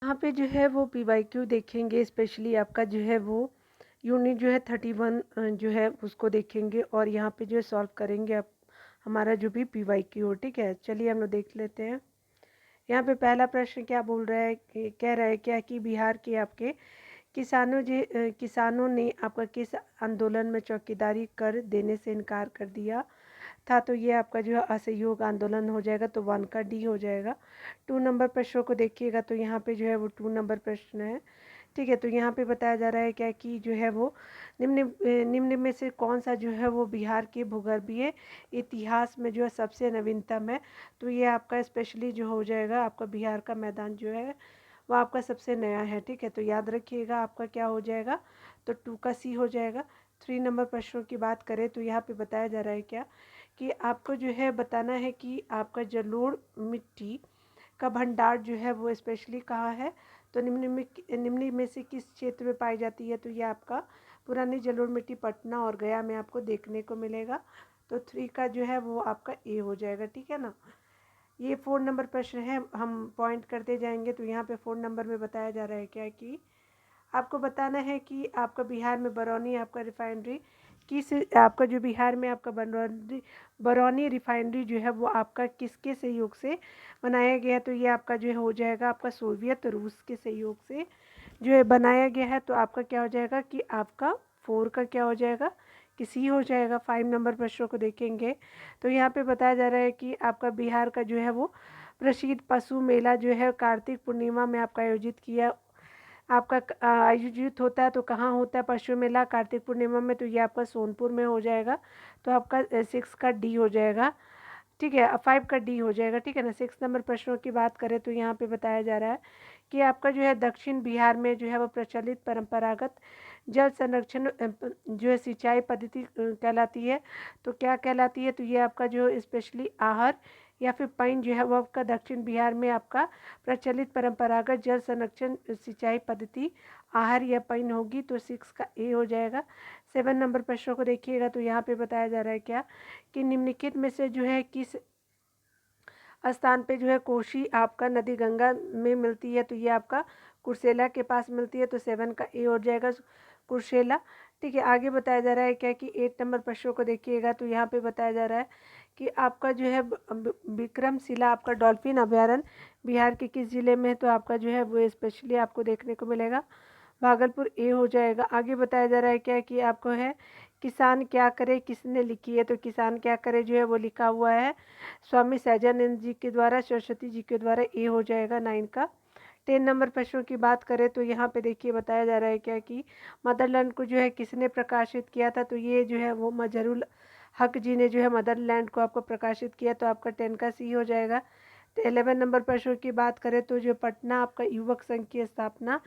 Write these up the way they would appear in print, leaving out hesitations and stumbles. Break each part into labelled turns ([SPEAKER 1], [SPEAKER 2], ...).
[SPEAKER 1] यहाँ पे जो है वो पीवाईक्यू देखेंगे, स्पेशली आपका जो है वो यूनिट जो है 31 जो है उसको देखेंगे और यहाँ पे जो है सॉल्व करेंगे आप हमारा जो भी पीवाईक्यू हो। ठीक है, चलिए हम लोग देख लेते हैं। यहाँ पे पहला प्रश्न क्या बोल रहा है, कह रहा है क्या कि बिहार के आपके किसानों ने आपका किस आंदोलन में चौकीदारी कर देने से इनकार कर दिया था। तो ये आपका जो है असहयोग आंदोलन हो जाएगा, तो 1 का डी हो जाएगा। 2 नंबर प्रश्नों को देखिएगा तो यहाँ पे जो है वो 2 नंबर प्रश्न है। ठीक है, तो यहाँ पे बताया जा रहा है क्या कि जो है वो निम्न में से कौन सा जो है वो बिहार के भूगर्भीय इतिहास में जो है सबसे नवीनतम है। तो ये आपका स्पेशली जो हो जाएगा आपका बिहार का मैदान जो है वो आपका सबसे नया है। ठीक है, तो याद रखिएगा आपका क्या हो जाएगा, तो 2 का सी हो जाएगा। 3 नंबर प्रश्नों की बात करें तो यहाँ पे बताया जा रहा है क्या कि आपको जो है बताना है कि आपका जलोढ़ मिट्टी का भंडार जो है वो स्पेशली कहाँ है। तो निम्न में से किस क्षेत्र में पाई जाती है। तो ये आपका पुरानी जलोढ़ मिट्टी पटना और गया में आपको देखने को मिलेगा। तो 3 का जो है वो आपका ए हो जाएगा। ठीक है ना। ये 4 नंबर प्रश्न है, हम पॉइंट करते जाएंगे। तो यहाँ पे 4 नंबर में बताया जा रहा है क्या कि आपको बताना है कि आपका बिहार में बरौनी आपका रिफाइनरी किस आपका जो बिहार में आपका बरौनी रिफाइनरी जो है वो आपका किसके सहयोग से बनाया गया है। तो ये आपका जो है हो जाएगा आपका सोवियत रूस के सहयोग से जो है बनाया गया है। तो आपका क्या हो जाएगा कि आपका 4 का क्या हो जाएगा कि सी हो जाएगा। 5 नंबर प्रश्नों को देखेंगे तो यहाँ पे बताया जा रहा है कि आपका बिहार का जो है वो प्रसिद्ध पशु मेला जो है कार्तिक पूर्णिमा में आपका आयोजित किया आपका आयोजित होता है। तो कहाँ होता है पशु मेला कार्तिक पूर्णिमा में। तो ये आपका सोनपुर में हो जाएगा। तो आपका 6 का डी हो जाएगा। ठीक है, 5 का डी हो जाएगा। ठीक है ना। 6 नंबर प्रश्नों की बात करें तो यहाँ पे बताया जा रहा है कि आपका जो है दक्षिण बिहार में जो है वो प्रचलित परंपरागत जल संरक्षण जो है सिंचाई पद्धति कहलाती है। तो क्या कहलाती है। तो ये आपका जो स्पेशली आहर या फिर पैन जो है वो आपका दक्षिण बिहार में आपका प्रचलित परंपरागत जल संरक्षण सिंचाई पद्धति आहर या पैन होगी। तो 6 का ए हो जाएगा। 7 नंबर प्रश्नों को देखिएगा तो यहाँ पे बताया जा रहा है क्या कि निम्नलिखित में से जो है किस स्थान पे जो है कोशी आपका नदी गंगा में मिलती है। तो ये आपका कुर्सेला के पास मिलती है। तो 7 का ए हो जाएगा कुर्सेला। ठीक है, आगे बताया जा रहा है क्या कि 8 नंबर प्रश्नों को देखिएगा तो यहाँ पे बताया जा रहा है कि आपका जो है विक्रमशिला आपका डॉल्फिन अभ्यारण्य बिहार के किस जिले में है। तो आपका जो है वो स्पेशली आपको देखने को मिलेगा भागलपुर ए हो जाएगा। आगे बताया जा रहा है क्या कि आपको है किसान क्या करे किसने लिखी है। तो किसान क्या करे जो है वो लिखा हुआ है स्वामी सहजानंद जी के द्वारा, सरस्वती जी के द्वारा। ए हो जाएगा 9 का। 10 नंबर प्रश्नों की बात करें तो यहाँ पे देखिए बताया जा रहा है क्या कि मदरलैंड को जो है किसने प्रकाशित किया था। तो ये जो है वो मजरुल हक जी ने जो है मदरलैंड को आपको प्रकाशित किया। तो आपका 10 का सी हो जाएगा। तो 11 नंबर प्रश्नों की बात करें तो जो पटना आपका युवक संघ की स्थापना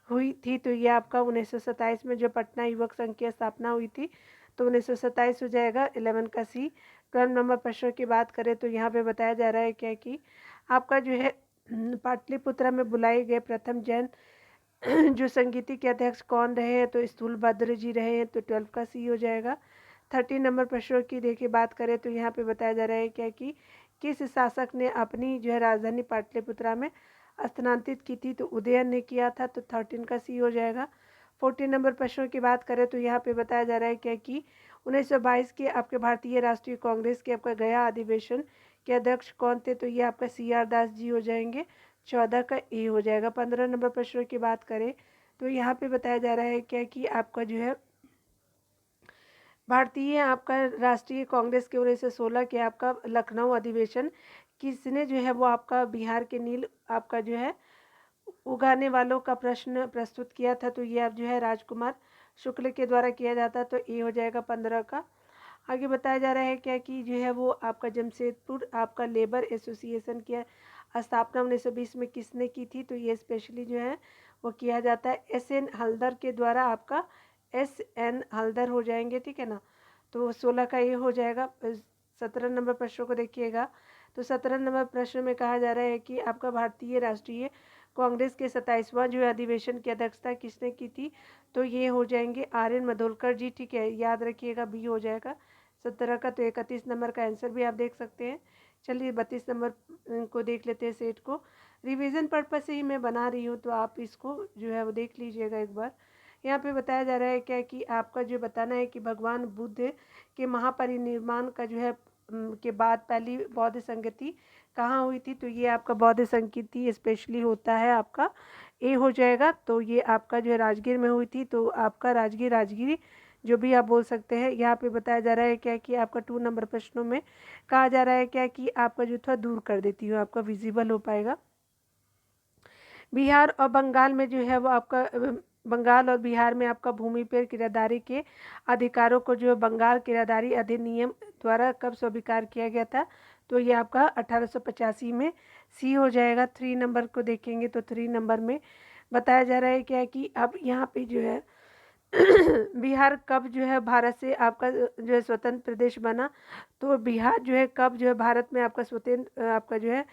[SPEAKER 1] हुई थी। तो ये आपका 1927 में जो पटना युवक संघ की स्थापना हुई थी। तो 1927 हो जाएगा 11 का सी। 12 नंबर प्रश्नों की बात करें तो यहाँ पे बताया जा रहा है क्या कि आपका जो है पाटलिपुत्र में बुलाए गए प्रथम जैन जो संगीति के अध्यक्ष कौन रहे हैं। तो स्थूलभद्र जी रहे हैं। तो 12 का सी हो जाएगा। 13 नंबर प्रश्नों की देखिए बात करें तो यहाँ पे बताया जा रहा है क्या कि किस शासक ने अपनी जो है राजधानी पाटलिपुत्रा में स्थानांतरित की थी। तो उदयन ने किया था। तो 13 का सी हो जाएगा। 14 नंबर प्रश्नों की बात करें तो यहाँ पे बताया जा रहा है क्या कि 1922 के आपके भारतीय राष्ट्रीय कांग्रेस के आपका गया अधिवेशन के अध्यक्ष कौन थे। तो ये आपका CR दास जी हो जाएंगे। 14 का ए हो जाएगा। 15 नंबर प्रश्नों की बात करें तो यहाँ पे बताया जा रहा है क्या कि आपका जो है भारतीय आपका राष्ट्रीय कांग्रेस के 1916 के आपका लखनऊ अधिवेशन किसने जो है वो आपका बिहार के नील आपका जो है उगाने वालों का प्रश्न प्रस्तुत किया था। तो ये आप जो है राजकुमार शुक्ल के द्वारा किया जाता। तो ए हो जाएगा 15 का। आगे बताया जा रहा है क्या कि जो है वो आपका जमशेदपुर आपका लेबर एसोसिएशन की स्थापना 1920 में किसने की थी। तो ये स्पेशली जो है वो किया जाता है SN हल्दर के द्वारा। आपका SN हल्दर हो जाएंगे। ठीक है ना। तो 16 का ये हो जाएगा। 17 नंबर प्रश्नों को देखिएगा तो 17 नंबर प्रश्न में कहा जा रहा है कि आपका भारतीय राष्ट्रीय कांग्रेस के 27वां जो है अधिवेशन की अध्यक्षता किसने की थी। तो ये हो जाएंगे RN मधोलकर जी। ठीक है, याद रखिएगा बी हो जाएगा 17 का। तो 31 नंबर का आंसर भी आप देख सकते हैं। चलिए 32 नंबर को देख लेते हैं सेट को। रिवीजन पर्पस से ही मैं बना रही हूँ, तो आप इसको जो है वो देख लीजिएगा एक बार। यहाँ पे बताया जा रहा है क्या कि आपका जो बताना है कि भगवान बुद्ध के महापरिनिर्वाण का जो है के बाद पहली बौद्ध संगति कहाँ हुई थी, तो ये आपका बौद्ध संगति स्पेशली होता है आपका ए हो जाएगा। तो ये आपका जो है राजगीर में हुई थी, तो आपका राजगीरी जो भी आप बोल सकते हैं। यहाँ पे बताया जा रहा है क्या कि आपका 2 नंबर प्रश्नों में कहा जा रहा है क्या कि आपका जो थोड़ा दूर कर देती हूँ, आपका विजिबल हो पाएगा। बिहार और बंगाल में जो है वो आपका बंगाल और बिहार में आपका भूमि पर किराएदारी के अधिकारों को जो बंगाल किराएदारी अधिनियम द्वारा कब स्वीकार किया गया था, तो ये आपका 1885 में सी हो जाएगा। 3 नंबर को देखेंगे तो 3 नंबर में बताया जा रहा है क्या कि अब यहाँ पे जो है बिहार कब जो है भारत से आपका जो है स्वतंत्र प्रदेश बना, तो बिहार जो है कब जो है भारत में आपका स्वतंत्र आपका जो है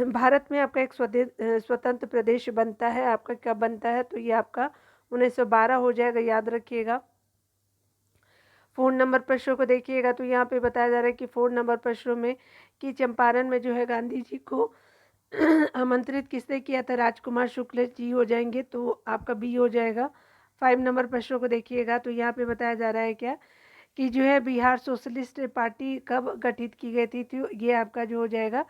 [SPEAKER 1] भारत में आपका एक स्वतंत्र प्रदेश बनता है, आपका कब बनता है, तो ये आपका 1912 हो जाएगा, याद रखिएगा। 4 नंबर प्रश्नों को देखिएगा तो यहाँ पे बताया जा रहा है कि 4 नंबर प्रश्नों में कि चंपारण में जो है गांधी जी को आमंत्रित किसने किया था, राजकुमार शुक्ल जी हो जाएंगे, तो आपका बी हो जाएगा। 5 नंबर प्रश्नों को देखिएगा तो यहाँ पे बताया जा रहा है क्या कि जो है बिहार सोशलिस्ट पार्टी कब गठित की गई थी, तो ये आपका जो हो जाएगा,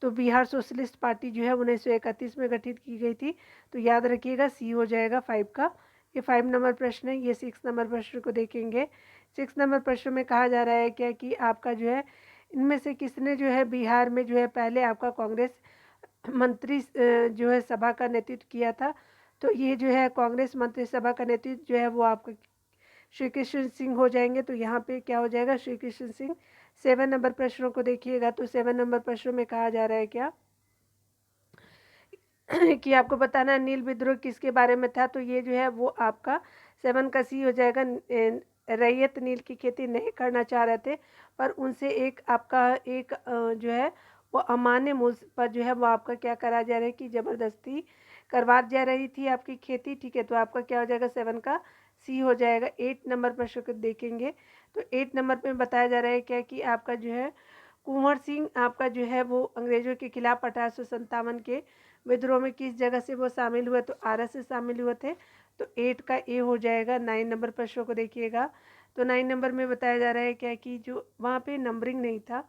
[SPEAKER 1] तो बिहार सोशलिस्ट पार्टी जो है 1931 में गठित की गई थी, तो याद रखिएगा सी हो जाएगा 5 का। ये 5 नंबर प्रश्न है। ये 6 नंबर प्रश्न को देखेंगे। 6 नंबर प्रश्न में कहा जा रहा है क्या कि आपका जो है इनमें से किसने जो है बिहार में जो है पहले आपका कांग्रेस मंत्री जो है सभा का नेतृत्व किया था, तो ये जो है कांग्रेस मंत्रिसभा का नेतृत्व जो है वो आपका श्री कृष्ण सिंह हो जाएंगे, तो यहाँ पे क्या हो जाएगा, श्री कृष्ण सिंह। 7 नंबर प्रश्नों को देखिएगा तो 7 नंबर प्रश्नों में कहा जा रहा है क्या कि आपको बताना है नील विद्रोह किसके बारे में था, तो ये जो है वो आपका 7 का सी हो जाएगा। रैयत नील की खेती नहीं करना चाह रहे थे, पर उनसे एक आपका एक जो है वो अमान्य मूल्य पर जो है वो आपका क्या करा जा रहा है कि ज़बरदस्ती करवा जा रही थी आपकी खेती, ठीक है, तो आपका क्या हो जाएगा 7 का सी हो जाएगा। 8 नंबर प्रश्न को देखेंगे तो 8 नंबर में बताया जा रहा है क्या कि आपका जो है कुंवर सिंह आपका जो है वो अंग्रेजों के खिलाफ 1857 के विद्रोह में किस जगह से वो शामिल हुए, तो आरा से शामिल हुए थे, तो 8 का ए हो जाएगा। 9 नंबर प्रश्नों को देखिएगा तो 9 नंबर में बताया जा रहा है क्या कि जो वहाँ पे नंबरिंग नहीं था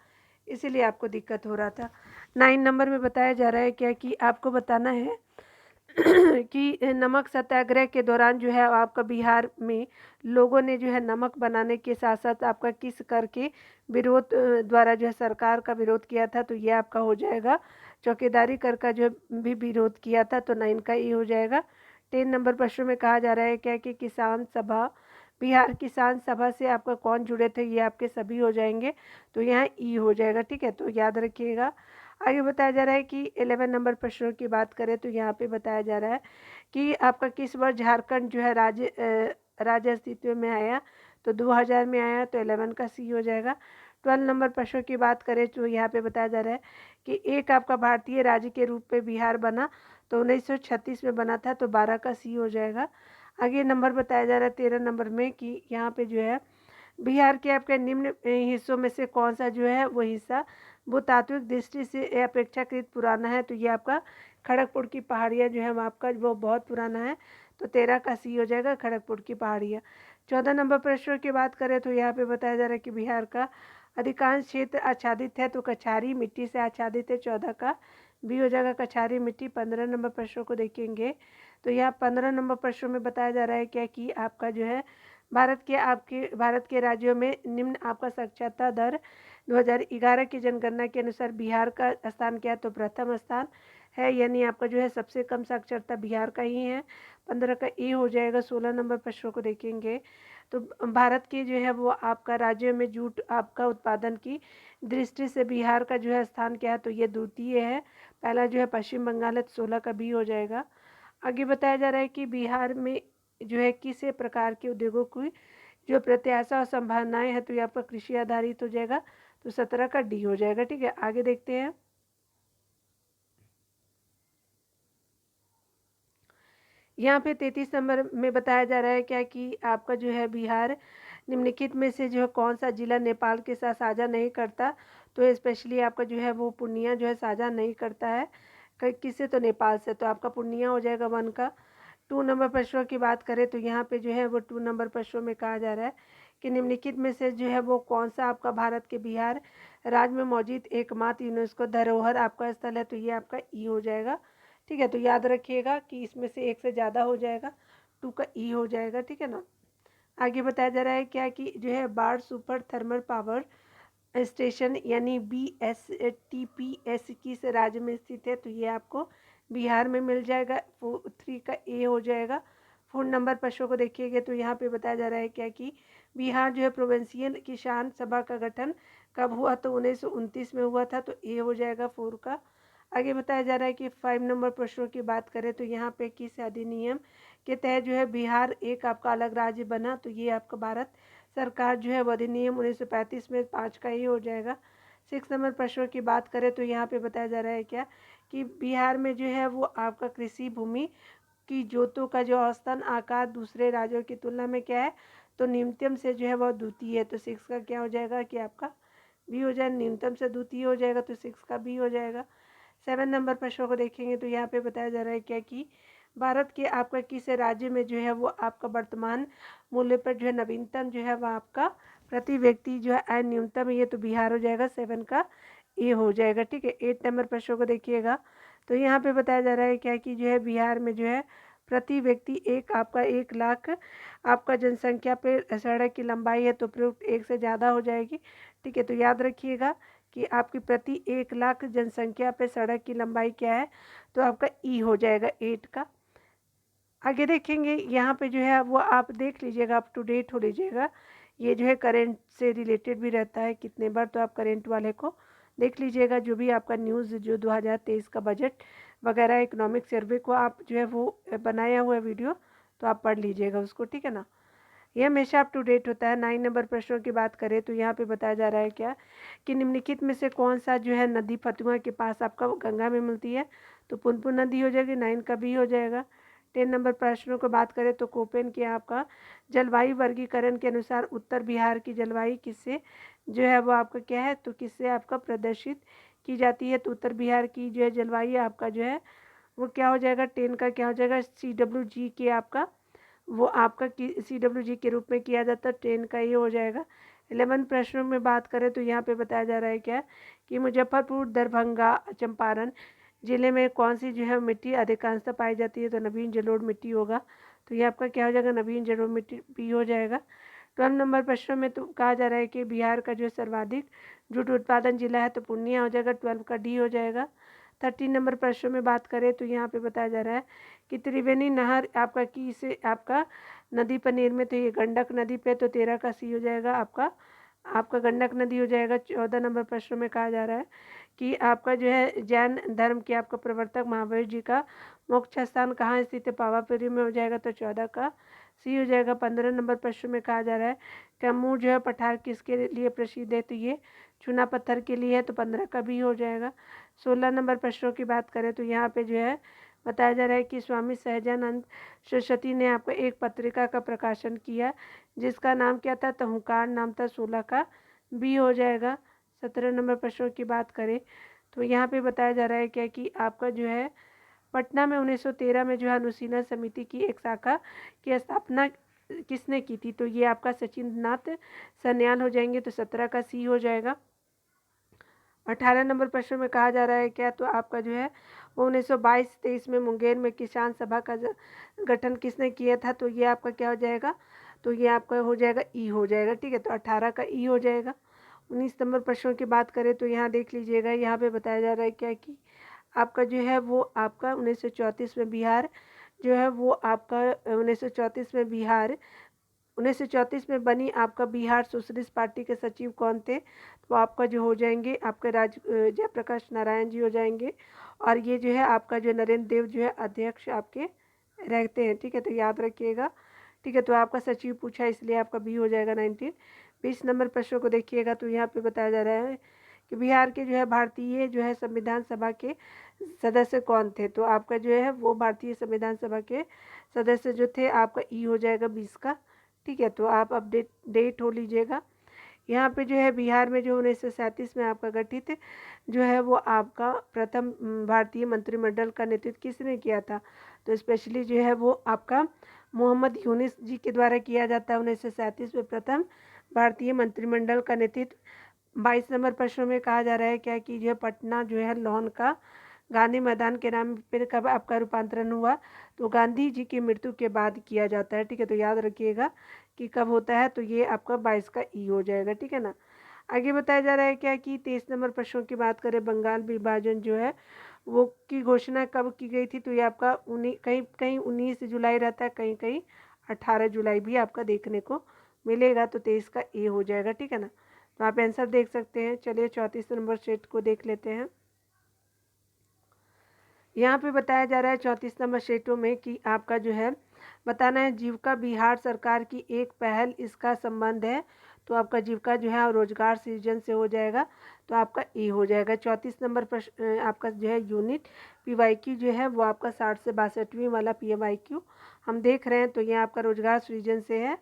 [SPEAKER 1] इसीलिए आपको दिक्कत हो रहा था। 9 नंबर में बताया जा रहा है क्या कि आपको बताना है कि नमक सत्याग्रह के दौरान जो है आपका बिहार में लोगों ने जो है नमक बनाने के साथ साथ आपका किस कर के विरोध द्वारा जो है सरकार का विरोध किया था, तो ये आपका हो जाएगा चौकीदारी कर का जो भी विरोध किया था, तो 9 का ये हो जाएगा। 10 नंबर प्रश्न में कहा जा रहा है क्या कि किसान सभा बिहार किसान सभा से आपका कौन जुड़े थे, ये आपके सभी हो जाएंगे, तो यहाँ ई हो जाएगा, ठीक है, तो याद रखिएगा। आगे बताया जा रहा है कि 11 नंबर प्रश्नों की बात करें तो यहाँ पे बताया जा रहा है कि आपका किस वर्ष झारखंड जो है राज्य अस्तित्व में आया, तो 2000 में आया, तो 11 का सी हो जाएगा। 12 नंबर प्रश्नों की बात करें तो यहाँ पे बताया जा रहा है कि एक आपका भारतीय राज्य के रूप में बिहार बना, तो 1936 में बना था, तो 12 का सी हो जाएगा। आगे नंबर बताया जा रहा है 13 नंबर में कि यहाँ पे जो है बिहार के आपके निम्न हिस्सों में से कौन सा जो है वो हिस्सा भूतात्विक दृष्टि से अपेक्षाकृत पुराना है, तो ये आपका खड़गपुर की पहाड़ियाँ जो है आपका वो बहुत पुराना है, तो 13 का सी हो जाएगा खड़गपुर की पहाड़ियाँ। 14 नंबर प्रश्न की बात करें तो यहाँ पे बताया जा रहा है कि बिहार का अधिकांश क्षेत्र आच्छादित है, तो कछारी मिट्टी से आच्छादित है, 14 का बी हो जाएगा कछारी मिट्टी। 15 नंबर प्रश्नों को देखेंगे तो यहाँ 15 नंबर प्रश्नों में बताया जा रहा है क्या कि आपका जो है भारत के राज्यों में निम्न आपका साक्षरता दर 2011 की जनगणना के अनुसार बिहार का स्थान क्या है, तो प्रथम स्थान है, यानी आपका जो है सबसे कम साक्षरता बिहार का ही है। 15 का ए हो जाएगा। 16 नंबर प्रश्नों को देखेंगे तो भारत के जो है वो आपका राज्यों में जूट आपका उत्पादन की दृष्टि से बिहार का जो है स्थान क्या है, तो ये द्वितीय है, पहला जो है पश्चिम बंगाल है, तो 16 का बी हो जाएगा। आगे बताया जा रहा है कि बिहार में जो है किस प्रकार के उद्योगों की जो प्रत्याशा और संभावनाएं है, तो ये आपका कृषि आधारित हो जाएगा, तो 17 का डी हो जाएगा, ठीक है। आगे देखते हैं। यहाँ पे 33 नंबर में बताया जा रहा है क्या कि आपका जो है बिहार निम्नलिखित में से जो है कौन सा जिला नेपाल के साथ साझा नहीं करता, तो स्पेशली आपका जो है वो पूर्णिया जो है साझा नहीं करता है किससे, तो नेपाल से, तो आपका पूर्णिया हो जाएगा 1 का। 2 नंबर प्रश्नों की बात करें तो यहाँ पे जो है वो 2 नंबर प्रश्नों में कहा जा रहा है कि निम्नलिखित में से जो है वो कौन सा आपका भारत के बिहार राज्य में मौजूद एकमात्र यूनेस्को धरोहर आपका स्थल है, तो ये आपका ई हो जाएगा। ठीक है, तो याद रखिएगा कि इसमें से एक से ज़्यादा हो जाएगा, 2 का ई हो जाएगा। ठीक है ना। आगे बताया जा रहा है क्या कि जो है बाढ़ सुपर थर्मल पावर स्टेशन यानी BSTPS किस राज्य में स्थित है, तो ये आपको बिहार में मिल जाएगा। 3 का ए हो जाएगा। 4 नंबर प्रश्नों को देखिएगा तो यहाँ पे बताया जा रहा है क्या कि बिहार जो है प्रोविंशियल किसान सभा का गठन कब हुआ, तो 1929 में हुआ था, तो ए हो जाएगा 4 का। आगे बताया जा रहा है कि 5 नंबर प्रश्नों की बात करें तो यहाँ पे किस अधिनियम के तहत जो है बिहार एक आपका अलग राज्य बना, तो ये आपका भारत सरकार जो है वो अधिनियम 1935 में 5 का ही हो जाएगा। 6 नंबर प्रश्नों की बात करें तो यहाँ पे बताया जा रहा है क्या कि बिहार में जो है वो आपका कृषि भूमि की जोतों का जो औसतन आकार दूसरे राज्यों की तुलना में क्या है, तो न्यूनतम से जो है वह द्वितीय है, तो 6 का क्या हो जाएगा कि आपका बी हो जाएगा। न्यूनतम से द्वितीय हो जाएगा तो 6 का बी हो जाएगा। 7 नंबर प्रश्नों को देखेंगे तो यहाँ पे बताया जा रहा है क्या कि भारत के आपका किस राज्य में जो है वो आपका वर्तमान मूल्य पर जो है नवीनतम जो है वह आपका प्रति व्यक्ति जो है आय न्यूनतम है, ये तो बिहार हो जाएगा। 7 का ए हो जाएगा। ठीक है, 8 नंबर प्रश्नों को देखिएगा तो यहाँ पे बताया जा रहा है क्या कि जो है बिहार में जो है प्रति व्यक्ति एक आपका 1 लाख आपका जनसंख्या पे सड़क की लंबाई है, तो प्रयुक्त 1 से ज़्यादा हो जाएगी। ठीक है, तो याद रखिएगा कि आपकी प्रति 1 लाख जनसंख्या पे सड़क की लंबाई क्या है, तो आपका ई हो जाएगा 8 का। आगे देखेंगे यहाँ पे जो है वो आप देख लीजिएगा, अप टू डेट हो लीजिएगा। ये जो है करंट से रिलेटेड भी रहता है कितने बार, तो आप करंट वाले को देख लीजिएगा। जो भी आपका न्यूज़ जो 2023 का बजट वगैरह इकोनॉमिक सर्वे को आप जो है वो बनाया हुआ वीडियो, तो आप पढ़ लीजिएगा उसको। ठीक है ना, ये हमेशा अप टू डेट होता है। 9 नंबर प्रश्नों की बात करें तो यहाँ पे बताया जा रहा है क्या कि निम्नलिखित में से कौन सा जो है नदी फतुआ के पास आपका गंगा में मिलती है, तो पुनपुन नदी हो जाएगी। 9 का भी हो जाएगा। 10 नंबर प्रश्नों को बात करें तो कोपेन के आपका जलवायु वर्गीकरण के अनुसार उत्तर बिहार की जलवायु किससे जो है वो आपका क्या है, तो किससे आपका प्रदर्शित की जाती है, तो उत्तर बिहार की जो है जलवायु आपका जो है वो क्या हो जाएगा। 10 का क्या हो जाएगा, CWG के आपका वो आपका CWG के रूप में किया जाता है। 10 का ये हो जाएगा। 11 प्रश्नों में बात करें तो यहाँ पे बताया जा रहा है क्या कि मुजफ्फरपुर, दरभंगा, चंपारण जिले में कौन सी जो है मिट्टी अधिकांशतः पाई जाती है, तो नवीन जलोढ़ मिट्टी होगा, तो ये आपका क्या हो जाएगा, नवीन जलोढ़ मिट्टी भी हो जाएगा। 12 नंबर प्रश्नों में तो कहा जा रहा है कि बिहार का जो सर्वाधिक जूट उत्पादन जिला है, तो पूर्णिया हो जाएगा। 12 का डी हो जाएगा। 13 नंबर प्रश्नों में बात करें तो यहाँ पे बताया जा रहा है कि त्रिवेणी नहर आपका किसे आपका नदी पर निर्मित है, ये गंडक नदी पे, तो 13 का सी हो जाएगा आपका आपका गंडक नदी हो जाएगा। 14 नंबर प्रश्न में कहा जा रहा है कि आपका जो है जैन धर्म के आपका प्रवर्तक महावीर जी का मोक्ष स्थान कहाँ स्थित है, पावापुरी में हो जाएगा, तो 14 का सी हो जाएगा। 15 नंबर प्रश्न में कहा जा रहा है कैमूर जो है पठार किसके लिए प्रसिद्ध है, तो ये चूना पत्थर के लिए है, तो 15 का भी हो जाएगा। 16 नंबर प्रश्नों की बात करें तो यहाँ पे जो है बताया जा रहा है कि स्वामी सहजानंद सरस्वती ने आपको एक पत्रिका का प्रकाशन किया जिसका नाम क्या था, तो हुंकार नाम था। 16 का बी हो जाएगा। 17 नंबर प्रश्नों की बात करें तो यहाँ पे बताया जा रहा है क्या कि आपका जो है पटना में 1913 में जो है अनुशीलन समिति की एक शाखा की स्थापना किसने की थी, तो ये आपका सचिंद्र नाथ सन्याल हो जाएंगे, तो 17 का सी हो जाएगा। 18 नंबर प्रश्न में कहा जा रहा है क्या, तो आपका जो है वो 1922-23 में मुंगेर में किसान सभा का गठन किसने किया था, तो ये आपका क्या हो जाएगा, तो ये आपका हो जाएगा ई हो जाएगा। ठीक है, तो 18 का ई हो जाएगा। 19 नंबर प्रश्नों की बात करें तो यहाँ देख लीजिएगा, यहाँ पे बताया जा रहा है क्या कि आपका जो है वो आपका 1934 में बिहार जो है वो आपका 1934 में बिहार 1934 में बनी आपका बिहार सोशलिस्ट पार्टी के सचिव कौन थे, तो आपका जो हो जाएंगे आपके जयप्रकाश नारायण जी हो जाएंगे। और ये जो है आपका जो नरेंद्र देव जो है अध्यक्ष आपके रहते हैं। ठीक है, तो याद रखिएगा। ठीक है, तो आपका सचिव पूछा इसलिए आपका बी हो जाएगा 19। 20 नंबर प्रश्नों को देखिएगा तो यहाँ पे बताया जा रहा है कि बिहार के जो है भारतीय जो है संविधान सभा के सदस्य कौन थे, तो आपका जो है वो भारतीय संविधान सभा के सदस्य जो थे आपका ई हो जाएगा 20 का। ठीक है, तो आप अपडेट डेट हो लीजिएगा। यहाँ पे जो है बिहार में जो 1937 में आपका गठित जो है वो आपका प्रथम भारतीय मंत्रिमंडल का नेतृत्व किसने किया था, तो स्पेशली जो है वो आपका मोहम्मद यूनिस जी के द्वारा किया जाता है। 1937 में प्रथम भारतीय मंत्रिमंडल का नेतृत्व। 22 नंबर प्रश्न में कहा जा रहा है क्या कि जो है पटना जो है लॉन का गांधी मैदान के नाम पे कब आपका रूपांतरण हुआ, तो गांधी जी की मृत्यु के बाद किया जाता है। ठीक है, तो याद रखिएगा कि कब होता है, तो ये आपका 22 का ई हो जाएगा। ठीक है ना। आगे बताया जा रहा है क्या कि 23 नंबर प्रश्नों की बात करें, बंगाल विभाजन जो है वो की घोषणा कब की गई थी, तो ये आपका कहीं कहीं 19 जुलाई रहता है, कहीं कहीं 18 जुलाई भी आपका देखने को मिलेगा, तो 23 का ए हो जाएगा। ठीक है ना, तो आप आंसर देख सकते हैं। चलिए 34 नंबर सेट को देख लेते हैं। यहाँ पे बताया जा रहा है 34 नंबर सेटों में कि आपका जो है बताना है जीविका बिहार सरकार की एक पहल, इसका संबंध है, तो आपका जीविका जो है रोजगार सृजन से हो जाएगा, तो आपका ए हो जाएगा। 34 नंबर प्रश्न आपका जो है यूनिट पीवाईक्यू जो है वो आपका 60 से 62वीं वाला पीवाईक्यू हम देख रहे हैं, तो ये आपका रोजगार सृजन से है।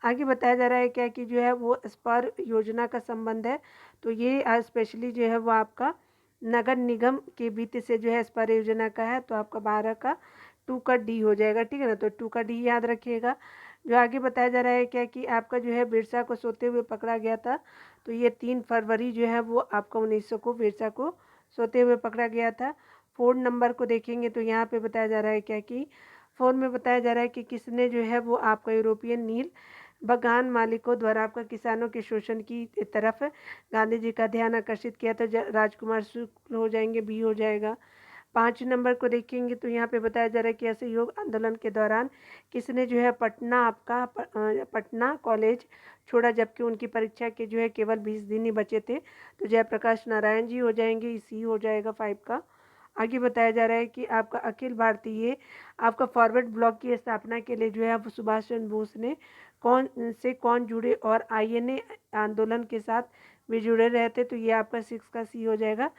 [SPEAKER 1] आगे बताया जा रहा है क्या कि जो है वो स्पर योजना का संबंध है, तो ये स्पेशली जो है वो आपका नगर निगम के वित्त से जो है स्पर योजना का है, तो आपका 12 का 2 का डी हो जाएगा। ठीक है ना, तो 2 का डी याद रखिएगा। जो आगे बताया जा रहा है क्या कि आपका जो है बिरसा को सोते हुए पकड़ा गया था, तो ये 3 फरवरी जो है वो आपका 1900 को बिरसा को सोते हुए पकड़ा गया था। 4 नंबर को देखेंगे तो यहाँ पे बताया जा रहा है क्या कि 4 में बताया जा रहा है कि किसने जो है वो आपका यूरोपियन नील बागान मालिकों द्वारा आपका किसानों के शोषण की तरफ गांधी जी का ध्यान आकर्षित किया, तो राजकुमार शुक्ल हो जाएंगे, बी हो जाएगा। 5 नंबर को देखेंगे तो यहाँ पे बताया जा रहा है कि असहयोग आंदोलन के दौरान किसने जो है पटना कॉलेज छोड़ा, जबकि उनकी परीक्षा के जो है केवल 20 दिन ही बचे थे, तो जयप्रकाश नारायण जी हो जाएंगे, इसी हो जाएगा 5 का। आगे बताया जा रहा है कि आपका अखिल भारतीय आपका फॉरवर्ड ब्लॉक की स्थापना के लिए जो है आप सुभाष चंद्र बोस ने कौन जुड़े और आईएनए आंदोलन के साथ भी जुड़े रहते, तो ये आपका 6 का सी हो जाएगा,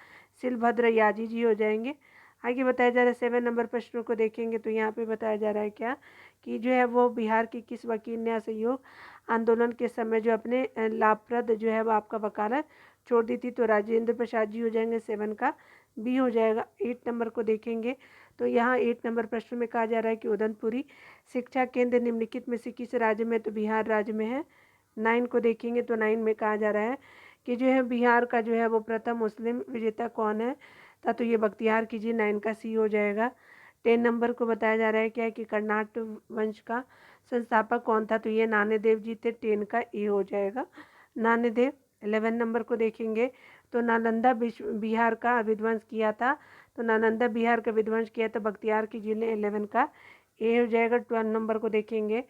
[SPEAKER 1] शिलभद्र याजी जी हो जाएंगे। आगे बताया जा रहा है 7 नंबर प्रश्नों को देखेंगे तो यहाँ पे बताया जा रहा है क्या कि जो है वो बिहार के किस वकील ने असहयोग आंदोलन के समय जो अपने लाभप्रद जो है वो आपका वकालत छोड़ दी थी, तो राजेंद्र प्रसाद जी हो जाएंगे, 7 का बी हो जाएगा। 8 नंबर को देखेंगे तो यहाँ 8 नंबर प्रश्न में कहा जा रहा है कि उदनपुरी शिक्षा केंद्र निम्नलिखित में से किस राज्य में, तो बिहार राज्य में है। 9 को देखेंगे तो 9 में कहा जा रहा है कि जो है बिहार का जो है वो प्रथम मुस्लिम विजेता कौन है, तो ये बख्तियार कीजिए, 9 का सी हो जाएगा। 10 नंबर को बताया जा रहा है क्या है कि कर्नाट वंश का संस्थापक कौन था, तो ये नान्यदेव जी थे, 10 का ए हो जाएगा, नान्यदेव। 11 नंबर को देखेंगे तो नालंदा बिहार का विध्वंस किया था, तो नालंदा बिहार का विध्वंस किया था बख्तियार खिलजी ने, 11 का ए हो जाएगा। 12 नंबर को देखेंगे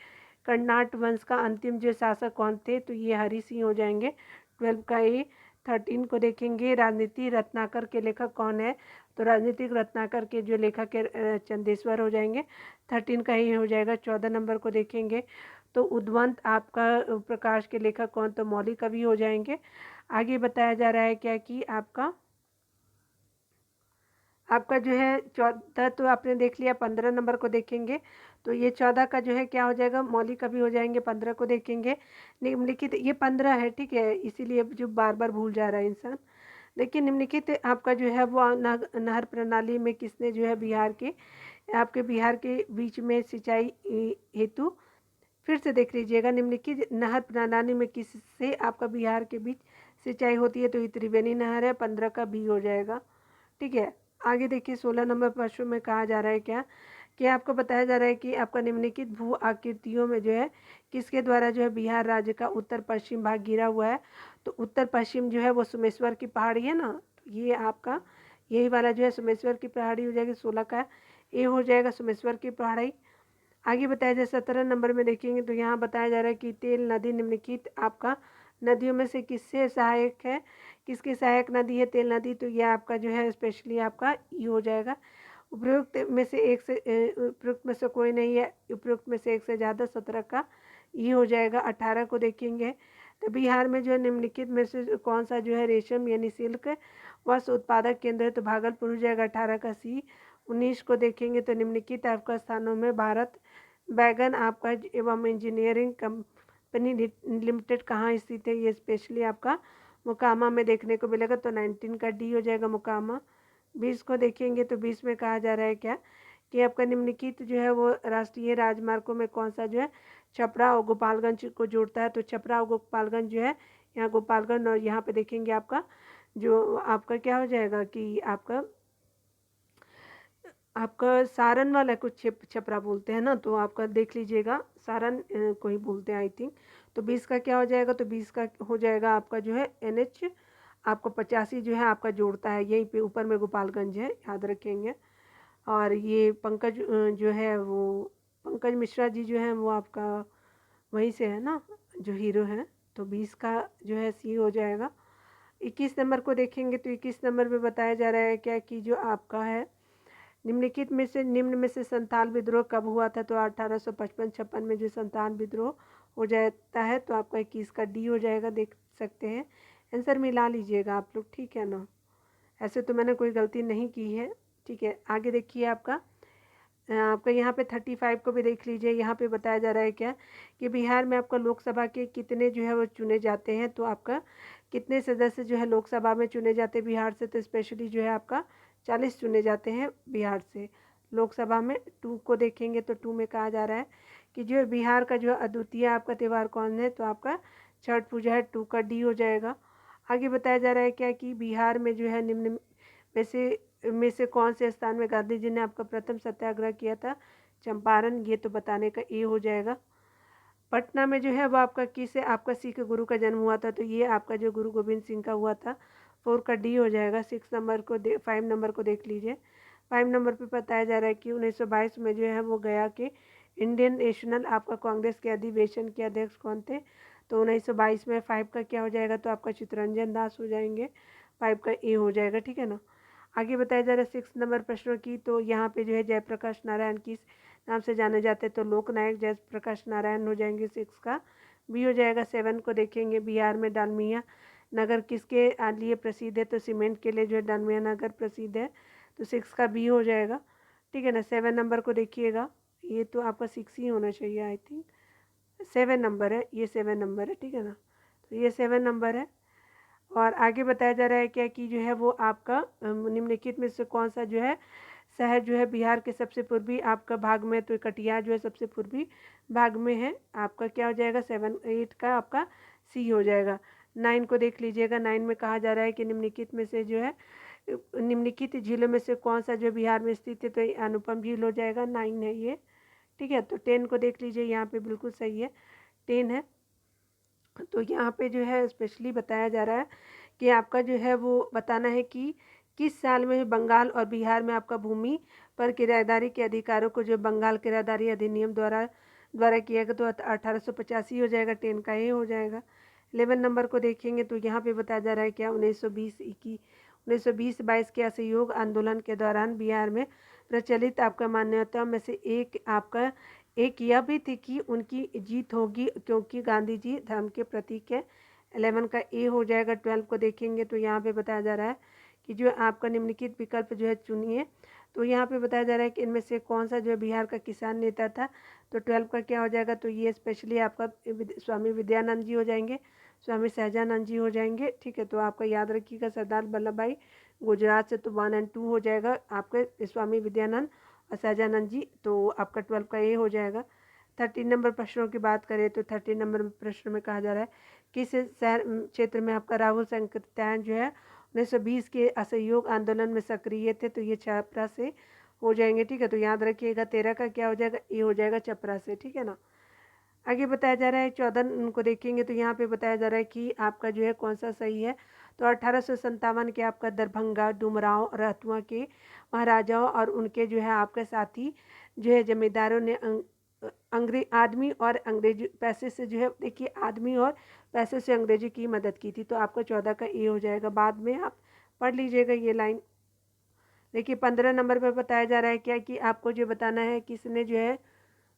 [SPEAKER 1] कर्नाट वंश का अंतिम जो शासक कौन थे, तो ये हरि सिंह हो जाएंगे, 12 का ए। 13 को देखेंगे राजनीति रत्नाकर के लेखक कौन है, तो राजनीतिक रत्नाकर के जो लेखक है चंदेश्वर हो जाएंगे, 13 का ही हो जाएगा। 14 नंबर को देखेंगे तो उद्वंत आपका प्रकाश के लेखक कौन, तो मौलिक कवि हो जाएंगे। आगे बताया जा रहा है क्या कि आपका जो है 14 तो आपने देख लिया। 15 नंबर को देखेंगे तो ये 14 का जो है क्या हो जाएगा, मौलिक कवि हो जाएंगे। 15 को देखेंगे निम्नलिखित, ये 15 है, ठीक है, इसीलिए जो बार बार भूल जा रहा है इंसान। देखिए निम्नलिखित आपका जो है वो नहर प्रणाली में किसने जो है बिहार के बीच में सिंचाई हेतु, फिर से देख लीजिएगा, निम्नलिखित नहर प्रणाली में किससे आपका बिहार के बीच सिंचाई होती है, तो ये त्रिवेणी नहर है, 15 का बी हो जाएगा। ठीक है, आगे देखिए 16 नंबर प्रश्न में कहा जा रहा है क्या कि आपको बताया जा रहा है कि आपका निम्नलिखित भू आकृतियों में जो है किसके द्वारा जो है बिहार राज्य का उत्तर पश्चिम भाग घिरा हुआ है, तो उत्तर पश्चिम जो है वो सोमेश्वर की पहाड़ी है ना, तो ये आपका यही वाला जो है सोमेश्वर की पहाड़ी हो जाएगी, 16 का ए हो जाएगा, सोमेश्वर की पहाड़ी। आगे बताया जाए 17 नंबर में देखेंगे तो यहाँ बताया जा रहा है कि तेल नदी निम्नलिखित आपका नदियों में से किससे सहायक है, किसकी सहायक नदी है तेल नदी, तो यह आपका जो है स्पेशली आपका ई हो जाएगा। उपयुक्त में से कोई नहीं है, उपयुक्त में से एक से ज़्यादा, 17 का ई हो जाएगा। 18 को देखेंगे तो बिहार में जो है निम्नलिखित में से कौन सा जो है रेशम यानी सिल्क वस्त्र उत्पादक केंद्र है, तो भागलपुर हो जाएगा, 18 का सी। 19 को देखेंगे तो निम्नलिखित आपका स्थानों में भारत बैगन आपका एवं इंजीनियरिंग कंपनी लिमिटेड कहाँ स्थित है, ये स्पेशली आपका मोकामा में देखने को मिलेगा। तो 19 का डी हो जाएगा मोकामा। 20 को देखेंगे तो 20 में कहा जा रहा है क्या कि आपका निम्नलिखित जो है वो राष्ट्रीय राजमार्गों में कौन सा जो है छपरा और गोपालगंज को जोड़ता है। तो छपरा और गोपालगंज जो है, यहाँ गोपालगंज और यहाँ पे देखेंगे आपका जो आपका क्या हो जाएगा कि आपका सारन वाला कुछ छपरा बोलते हैं ना, तो आपका देख लीजिएगा सारन को ही बोलते हैं आई थिंक। तो 20 का क्या हो जाएगा, तो 20 का हो जाएगा आपका जो है NH आपको 85 जो है आपका जोड़ता है, यहीं पे ऊपर में गोपालगंज है, याद रखेंगे। और ये पंकज जो है वो पंकज मिश्रा जी जो है वो आपका वहीं से है ना, जो हीरो हैं। तो 20 का जो है सी हो जाएगा। 21 नंबर को देखेंगे तो 21 नंबर पे बताया जा रहा है क्या कि जो आपका है निम्न में से संताल विद्रोह कब हुआ था। तो 1855-56 में जो संताल विद्रोह हो जाता है, तो आपका 21 का डी हो जाएगा, देख सकते हैं। आंसर मिला लीजिएगा आप लोग, ठीक है ना। ऐसे तो मैंने कोई गलती नहीं की है, ठीक है। आगे देखिए आपका यहाँ पे 35 को भी देख लीजिए। यहाँ पे बताया जा रहा है क्या कि बिहार में आपका लोकसभा के कितने जो है वो चुने जाते हैं। तो आपका कितने सदस्य जो है लोकसभा में चुने जाते हैं बिहार से, तो स्पेशली जो है आपका 40 चुने जाते हैं बिहार से लोकसभा में। 2 को देखेंगे तो 2 में कहा जा रहा है कि जो बिहार का जो अद्वितीय आपका त्यौहार कौन है, तो आपका छठ पूजा है। 2 का डी हो जाएगा। आगे बताया जा रहा है क्या कि बिहार में जो है निम्न में से कौन से स्थान में गांधी जी ने आपका प्रथम सत्याग्रह किया था। चंपारण, ये तो बताने का ए हो जाएगा। पटना में जो है वो आपका किसे आपका सिख गुरु का जन्म हुआ था, तो ये आपका जो गुरु गोविंद सिंह का हुआ था। 4 का डी हो जाएगा। 5 नंबर को देख लीजिए। 5 नंबर पे बताया जा रहा है कि 1922 में जो है वो गया कि इंडियन नेशनल आपका कांग्रेस के अधिवेशन के अध्यक्ष कौन थे। तो 1922 में 5 का क्या हो जाएगा, तो आपका चित्तरंजन दास हो जाएंगे। 5 का ए हो जाएगा, ठीक है ना। आगे बताया जा रहा है 6 नंबर प्रश्नों की। तो यहाँ पे जो है जयप्रकाश नारायण किस नाम से जाने जाते हैं, तो लोकनायक जयप्रकाश नारायण हो जाएंगे। 6 का बी हो जाएगा। 7 को देखेंगे, बिहार में डालमिया नगर किसके लिए प्रसिद्ध है, तो सीमेंट के लिए जो है डालमिया नगर प्रसिद्ध है। तो 6 का बी हो जाएगा, ठीक है ना। 7 नंबर को देखिएगा, ये तो आपका 6 ही होना चाहिए आई थिंक। 7 नंबर है, ये 7 नंबर है, ठीक है ना। तो ये 7 नंबर है। और आगे बताया जा रहा है क्या कि जो है वो आपका निम्नलिखित में से कौन सा जो है शहर जो है बिहार के सबसे पूर्वी आपका भाग में, तो कटिहार जो है सबसे पूर्वी भाग में है। आपका क्या हो जाएगा, 8 का आपका सी हो जाएगा। 9 को देख लीजिएगा। 9 में कहा जा रहा है कि निम्नलिखित में से जो है निम्नलिखित झीलों में से कौन सा जो बिहार में स्थित है, तो अनुपम झील हो जाएगा। 9 है ये, ठीक है। तो 10 को देख लीजिए, यहाँ पे बिल्कुल सही है, 10 है। तो यहाँ पे जो है स्पेशली बताया जा रहा है कि आपका जो है वो बताना है कि किस साल में बंगाल और बिहार में आपका भूमि पर किराएदारी के अधिकारों को जो बंगाल किराएदारी अधिनियम द्वारा किया गया, तो 1885 हो जाएगा। 10 का ये हो जाएगा। 11 नंबर को देखेंगे तो यहाँ पे बताया जा रहा है क्या 1920-22 के असहयोग आंदोलन के दौरान बिहार में प्रचलित आपका मान्यताओं में से एक यह भी थी कि उनकी जीत होगी क्योंकि गांधी जी धर्म के प्रतीक है। 11 का ए हो जाएगा। 12 को देखेंगे तो यहाँ पे बताया जा रहा है कि जो आपका निम्नलिखित विकल्प जो है चुनिए। तो यहाँ पे बताया जा रहा है कि इनमें से कौन सा जो है बिहार का किसान नेता था। तो 12 का क्या हो जाएगा, तो ये स्पेशली आपका स्वामी विद्यानंद जी हो जाएंगे, स्वामी सहजानंद जी हो जाएंगे, ठीक है। तो आपका याद रखिएगा सरदार वल्लभ भाई गुजरात से, तो 1 और 2 हो जाएगा आपके स्वामी विद्यानंद और सहजानंद जी। तो आपका 12 का ये हो जाएगा। 13 नंबर प्रश्नों की बात करें तो 13 नंबर प्रश्न में कहा जा रहा है किस शहर क्षेत्र में आपका राहुल संकृत्यायन जो है 1920 के असहयोग आंदोलन में सक्रिय थे। तो ये छपरा से हो जाएंगे, ठीक है। तो याद रखिएगा 13 का क्या हो जाएगा, ये हो जाएगा छपरा से, ठीक है ना। आगे बताया जा रहा है 14 उनको देखेंगे तो यहाँ पे बताया जा रहा है कि आपका जो है कौन सा सही है। तो 1857 के आपका दरभंगा डुमरांव रहतुआ के महाराजाओं और उनके जो है आपके साथी जो है जमींदारों ने आदमी और अंग्रेजी पैसे से जो है देखिए आदमी और पैसे से अंग्रेजी की मदद की थी। तो आपका 14 का ए हो जाएगा। बाद में आप पढ़ लीजिएगा ये लाइन। देखिए 15 नंबर पर बताया जा रहा है क्या कि आपको जो बताना है किसने जो है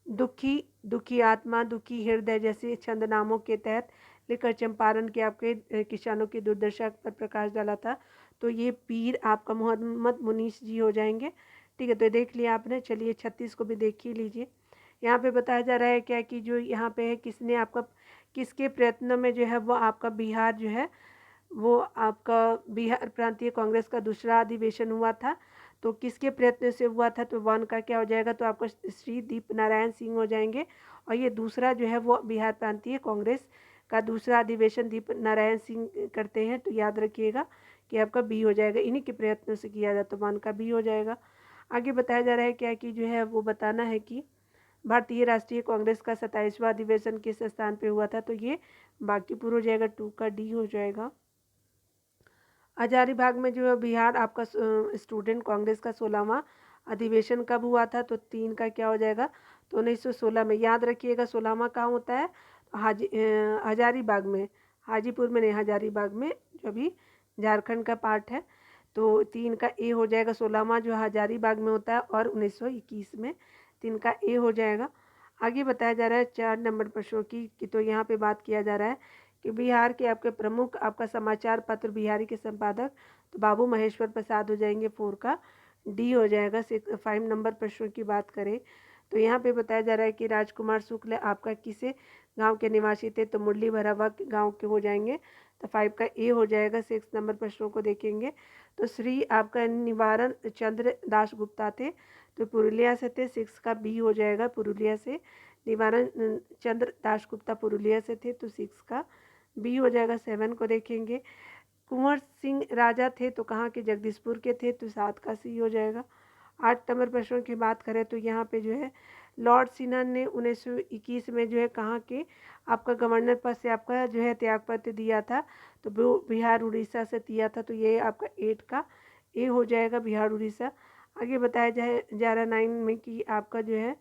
[SPEAKER 1] दुखी आत्मा दुखी हृदय जैसे छंद नामों के तहत लिखकर चंपारण के आपके किसानों की दुर्दशा पर प्रकाश डाला था। तो ये पीर आपका मोहम्मद मुनीस जी हो जाएंगे, ठीक है। तो देख लिया आपने। चलिए 36 को भी देख ही लीजिए। यहाँ पे बताया जा रहा है क्या कि जो यहाँ पे है किसने आपका किसके प्रयत्नों में जो है वो आपका बिहार जो है वो आपका बिहार प्रांतीय कांग्रेस का दूसरा अधिवेशन हुआ था। तो किसके प्रयत्न से हुआ था, तो वन का क्या हो जाएगा, तो आपका श्री दीप नारायण सिंह हो जाएंगे। और ये दूसरा जो है वो बिहार प्रांतीय कांग्रेस का दूसरा अधिवेशन दीप नारायण सिंह करते हैं। तो याद रखिएगा कि आपका बी हो जाएगा, इन्हीं के प्रयत्नों से किया जाता, तो वन का बी हो जाएगा। आगे बताया जा रहा है क्या कि जो है वो बताना है कि भारतीय राष्ट्रीय कांग्रेस का 27वां अधिवेशन किस स्थान पे हुआ था, तो ये बांकीपुर हो जाएगा, 2 का डी हो जाएगा। हजारीबाग में जो है बिहार आपका स्टूडेंट कांग्रेस का 16वां अधिवेशन कब हुआ था, तो 3 का क्या हो जाएगा, तो 1916 में। याद रखिएगा 16वां कहाँ होता है, हजारीबाग में, हाजीपुर में नहीं, हजारीबाग में, जो भी झारखंड का पार्ट है। तो 3 का ए हो जाएगा, 16वां जो हजारीबाग में होता है, और 1921 में 3 का ए हो जाएगा। आगे बताया जा रहा है 4 नंबर प्रश्नों की, तो यहाँ पे बात किया जा रहा है कि बिहार के आपके प्रमुख आपका समाचार पत्र बिहारी के संपादक, तो बाबू महेश्वर प्रसाद हो जाएंगे, 4 का डी हो जाएगा। 5 नंबर प्रश्नों की बात करें तो यहाँ पे बताया जा रहा है कि राजकुमार शुक्ल आपका किसे गांव के निवासी थे, तो मुरली भरावा गांव के हो जाएंगे, तो 5 का ए हो जाएगा। 6 नंबर प्रश्नों को देखेंगे तो श्री आपका निवारण चंद्र दास गुप्ता थे, तो पुरुलिया से थे, 6 का बी हो जाएगा, पुरुलिया से। निवारण चंद्र दास गुप्ता पुरुलिया से थे, तो 6 का बी हो जाएगा। 7 को देखेंगे, कुंवर सिंह राजा थे, तो कहाँ के, जगदीशपुर के थे, तो 7 का सी हो जाएगा। 8 नंबर प्रश्नों की बात करें तो यहाँ पे जो है लॉर्ड सिन्हा ने 1921 में जो है कहाँ के आपका गवर्नर पद से आपका जो है त्यागपत्र दिया था, तो वो बिहार उड़ीसा से दिया था, तो ये आपका 8 का ए हो जाएगा, बिहार उड़ीसा। आगे बताया जाए जा रहा 9 में कि आपका जो है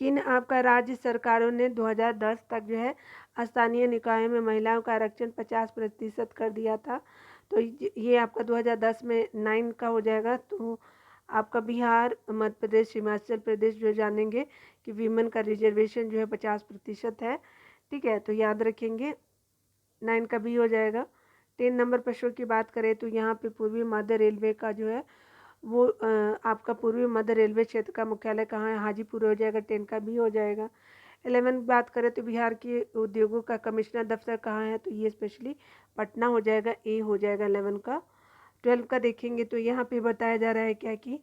[SPEAKER 1] किन आपका राज्य सरकारों ने 2010 तक जो है स्थानीय निकायों में महिलाओं का आरक्षण 50% कर दिया था, तो ये आपका 2010 में 9 का हो जाएगा। तो आपका बिहार, मध्य प्रदेश, हिमाचल प्रदेश जो जानेंगे कि वीमेन का रिजर्वेशन जो है 50% है, ठीक है, तो याद रखेंगे 9 का भी हो जाएगा। 10 नंबर प्रश्नों की बात करें तो यहाँ पे पूर्वी मध्य रेलवे का जो है वो आपका पूर्वी मध्य रेलवे क्षेत्र का मुख्यालय कहाँ है, हाजीपुर हो जाएगा, 10 का भी हो जाएगा। 11 बात करें तो बिहार के उद्योगों का कमिश्नर दफ्तर कहाँ है, तो ये स्पेशली पटना हो जाएगा, ए हो जाएगा 11 का। 12 का देखेंगे तो यहाँ पे बताया जा रहा है क्या कि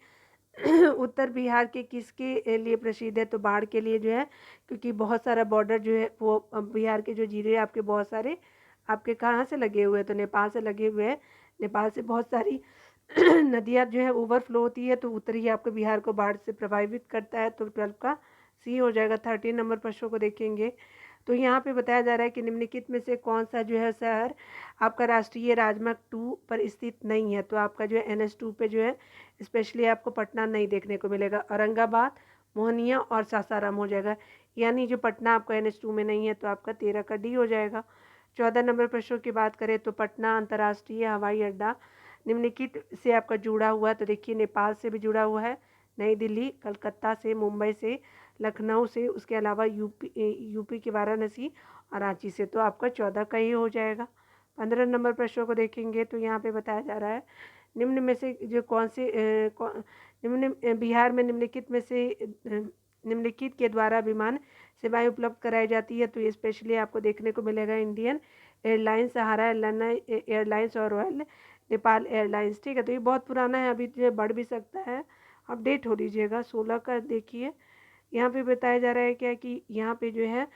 [SPEAKER 1] उत्तर बिहार के किसके लिए प्रसिद्ध है, तो बाढ़ के लिए जो है, क्योंकि बहुत सारा बॉर्डर जो है वो बिहार के जो जिले आपके बहुत सारे आपके कहाँ से लगे हुए हैं, तो नेपाल से लगे हुए हैं। नेपाल से बहुत सारी नदियाँ जो है ओवरफ्लो होती है, तो उत्तरी आपके बिहार को बाढ़ से प्रभावित करता है, तो 12 का सी हो जाएगा। 13 नंबर प्रश्नों को देखेंगे तो यहाँ पे बताया जा रहा है कि निम्नलिखित में से कौन सा जो है शहर आपका राष्ट्रीय राजमार्ग 2 पर स्थित नहीं है, तो आपका जो है NH2 पे जो है स्पेशली आपको पटना नहीं देखने को मिलेगा। औरंगाबाद, मोहनिया और सासाराम हो जाएगा, यानी जो पटना आपका NH2 में नहीं है, तो आपका 13 का डी हो जाएगा। 14 नंबर प्रश्नों की बात करें तो पटना अंतर्राष्ट्रीय हवाई अड्डा निम्नलिखित से आपका जुड़ा हुआ है, तो देखिए नेपाल से भी जुड़ा हुआ है, नई दिल्ली, कलकत्ता से, मुंबई से, लखनऊ से, उसके अलावा यूपी के वाराणसी और रांची से, तो आपका 14 का ही हो जाएगा। 15 नंबर प्रश्नों को देखेंगे तो यहाँ पे बताया जा रहा है निम्न में से जो कौन से निम्न बिहार में निम्नलिखित में से निम्नलिखित के द्वारा विमान सेवाएं उपलब्ध कराई जाती है, तो ये स्पेशली आपको देखने को मिलेगा इंडियन एयरलाइंस, सहारा एयरलाइंस और रॉयल नेपाल एयरलाइंस, ठीक है। तो ये बहुत पुराना है, अभी जो बढ़ भी सकता है, अपडेट हो लीजिएगा। 16 का देखिए यहाँ पे बताया जा रहा है क्या कि यहाँ पे जो है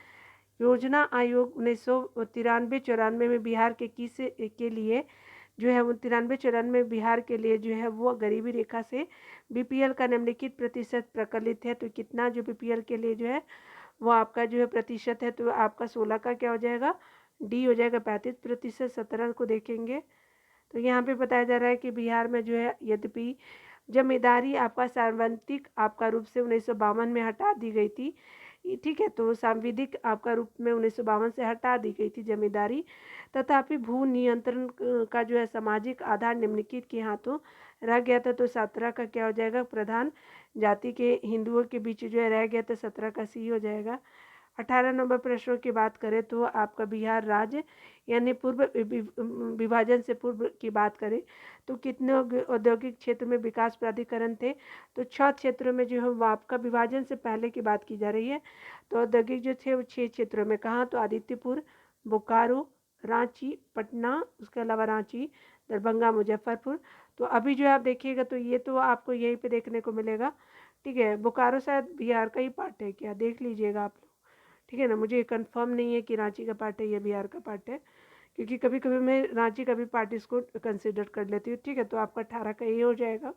[SPEAKER 1] योजना आयोग 1993-94 में बिहार के किस के लिए जो है 93-94 बिहार के लिए जो है वो गरीबी रेखा से BPL का निम्नलिखित प्रतिशत प्रकलित है, तो कितना जो BPL के लिए जो है वो आपका जो है प्रतिशत है, तो आपका 16 का क्या हो जाएगा, डी हो जाएगा 35%। 17 को देखेंगे तो यहाँ पे बताया जा रहा है कि बिहार में जो है यद्यपि जमींदारी आपका सार्वत्रिक आपका रूप से 1952 में हटा दी गई थी, ठीक है, तो सांविधिक आपका रूप में 1952 से हटा दी गई थी जमींदारी, तथापि भू नियंत्रण का जो है सामाजिक आधार निम्नलिखित के हाथों रह गया था, तो 17 का क्या हो जाएगा, प्रधान जाति के हिंदुओं के बीच जो है रह गया था, 17 का सी हो जाएगा। 18 नंबर प्रश्नों की बात करें तो आपका बिहार राज्य यानी पूर्व विभाजन से पूर्व की बात करें तो कितने औद्योगिक क्षेत्र में विकास प्राधिकरण थे, तो 6 क्षेत्रों में जो है वो आपका विभाजन से पहले की बात की जा रही है। तो औद्योगिक जो थे वो 6 क्षेत्रों में, कहाँ, तो आदित्यपुर, बोकारो, रांची, पटना, उसके अलावा रांची, दरभंगा, मुजफ्फरपुर। तो अभी जो आप देखिएगा तो ये तो आपको यहीं पे देखने को मिलेगा, ठीक है। बोकारो शायद बिहार का ही पार्ट है क्या, देख लीजिएगा आप लोग, ठीक है ना। मुझे कंफर्म नहीं है कि रांची का पार्ट है या बिहार का पार्ट है, क्योंकि कभी कभी मैं रांची का भी पार्ट इसको कंसिडर कर लेती हूँ, ठीक है। तो आपका 18 का ये हो जाएगा।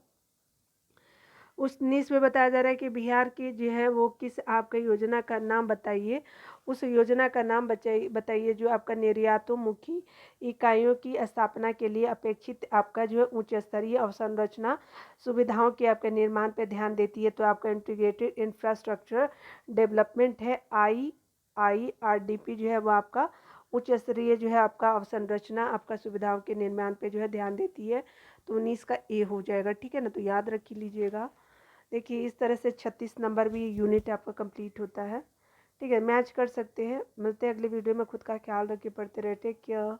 [SPEAKER 1] उस 19 में बताया जा रहा है कि बिहार की जो है वो किस आपका योजना का नाम बताइए, उस योजना का नाम बताइए जो आपका निर्यातोन्मुखी इकाइयों की स्थापना के लिए अपेक्षित आपका जो है उच्च स्तरीय अवसंरचना सुविधाओं के आपके निर्माण पर ध्यान देती है। तो आपका इंटीग्रेटेड इंफ्रास्ट्रक्चर डेवलपमेंट है, IIRDP जो है वो आपका उच्च स्तरीय जो है आपका अवसंरचना आपका सुविधाओं के निर्माण पे जो है ध्यान देती है। तो 19 का ए हो जाएगा, ठीक है ना। तो याद रख लीजिएगा। देखिए इस तरह से 36 नंबर भी यूनिट आपका कंप्लीट होता है, ठीक है। मैच कर सकते हैं। मिलते हैं अगली वीडियो में। खुद का ख्याल रखिए, पढ़ते रहे, टेक केयर।